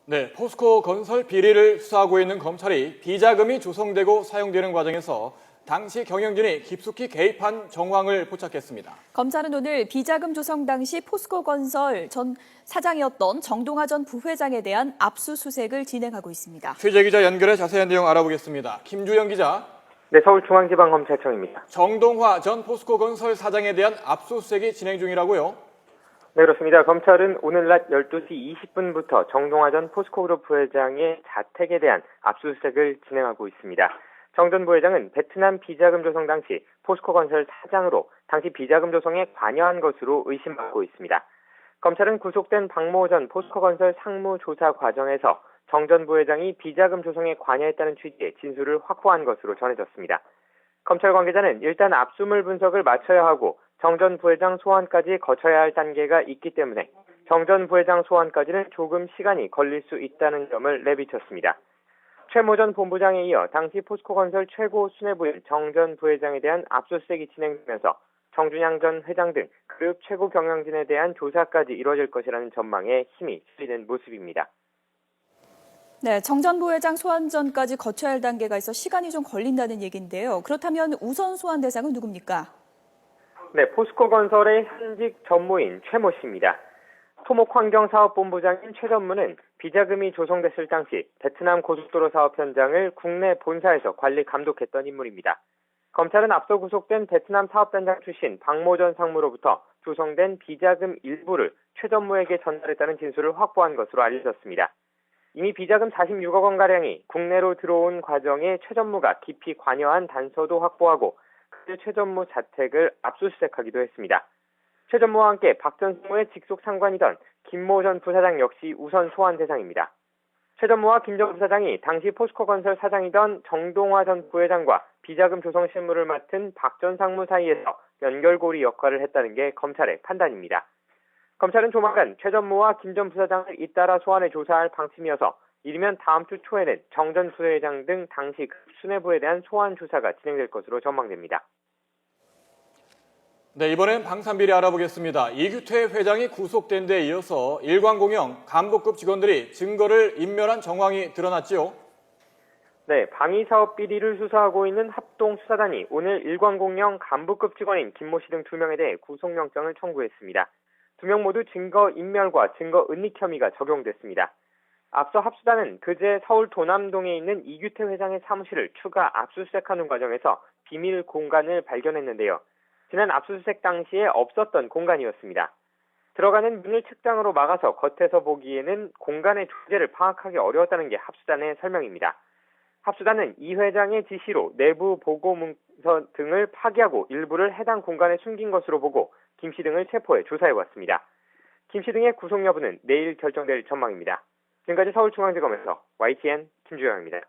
네, 포스코 건설 비리를 수사하고 있는 검찰이 비자금이 조성되고 사용되는 과정에서 당시 경영진이 깊숙이 개입한 정황을 포착했습니다. 검찰은 오늘 비자금 조성 당시 포스코 건설 전 사장이었던 정동화 전 부회장에 대한 압수수색을 진행하고 있습니다. 취재 기자 연결해 자세한 내용 알아보겠습니다. 김주영 기자. 네, 서울중앙지방검찰청입니다. 정동화 전 포스코 건설 사장에 대한 압수수색이 진행 중이라고요? 네, 그렇습니다. 검찰은 오늘 낮 12시 20분부터 정동화 전 포스코그룹 부회장의 자택에 대한 압수수색을 진행하고 있습니다. 정 전 부회장은 베트남 비자금 조성 당시 포스코 건설 사장으로 당시 비자금 조성에 관여한 것으로 의심받고 있습니다. 검찰은 구속된 박모 전 포스코 건설 상무조사 과정에서 정 전 부회장이 비자금 조성에 관여했다는 취지의 진술을 확보한 것으로 전해졌습니다. 검찰 관계자는 일단 압수물 분석을 마쳐야 하고 정 전 부회장 소환까지 거쳐야 할 단계가 있기 때문에 정 전 부회장 소환까지는 조금 시간이 걸릴 수 있다는 점을 내비쳤습니다. 최모 전 본부장에 이어 당시 포스코건설 최고 수뇌부인 정 전 부회장에 대한 압수수색이 진행되면서 정준양 전 회장 등 그룹 최고 경영진에 대한 조사까지 이루어질 것이라는 전망에 힘이 실리는 모습입니다. 네, 정 전 부회장 소환 전까지 거쳐야 할 단계가 있어 시간이 좀 걸린다는 얘기인데요. 그렇다면 우선 소환 대상은 누굽니까? 네, 포스코건설의 현직 전무인 최모 씨입니다. 토목환경사업본부장인 최 전무는 비자금이 조성됐을 당시 베트남 고속도로 사업 현장을 국내 본사에서 관리 감독했던 인물입니다. 검찰은 앞서 구속된 베트남 사업단장 출신 박모 전 상무로부터 조성된 비자금 일부를 최 전무에게 전달했다는 진술을 확보한 것으로 알려졌습니다. 이미 비자금 46억 원가량이 국내로 들어온 과정에 최 전무가 깊이 관여한 단서도 확보하고 그때 최 전무 자택을 압수수색하기도 했습니다. 최 전무와 함께 박 전 상무의 직속 상관이던 김모 전 부사장 역시 우선 소환 대상입니다. 최 전무와 김 전 부사장이 당시 포스코건설 사장이던 정동화 전 부회장과 비자금 조성 실무를 맡은 박 전 상무 사이에서 연결고리 역할을 했다는 게 검찰의 판단입니다. 검찰은 조만간 최 전무와 김 전 부사장을 잇따라 소환해 조사할 방침이어서 이르면 다음 주 초에는 정 전 부회장 등 당시 수뇌부에 대한 소환 조사가 진행될 것으로 전망됩니다. 네, 이번엔 방산비리 알아보겠습니다. 이규태 회장이 구속된 데 이어서 일광공영 간부급 직원들이 증거를 인멸한 정황이 드러났지요. 네, 방위사업 비리를 수사하고 있는 합동수사단이 오늘 일광공영 간부급 직원인 김모 씨 등 2명에 대해 구속영장을 청구했습니다. 2명 모두 증거 인멸과 증거 은닉 혐의가 적용됐습니다. 앞서 합수단은 그제 서울 도남동에 있는 이규태 회장의 사무실을 추가 압수수색하는 과정에서 비밀 공간을 발견했는데요. 지난 압수수색 당시에 없었던 공간이었습니다. 들어가는 문을 책장으로 막아서 겉에서 보기에는 공간의 존재를 파악하기 어려웠다는 게 합수단의 설명입니다. 합수단은 이 회장의 지시로 내부 보고문서 등을 파기하고 일부를 해당 공간에 숨긴 것으로 보고 김 씨 등을 체포해 조사해왔습니다. 김 씨 등의 구속 여부는 내일 결정될 전망입니다. 지금까지 서울중앙지검에서 YTN 김주영입니다.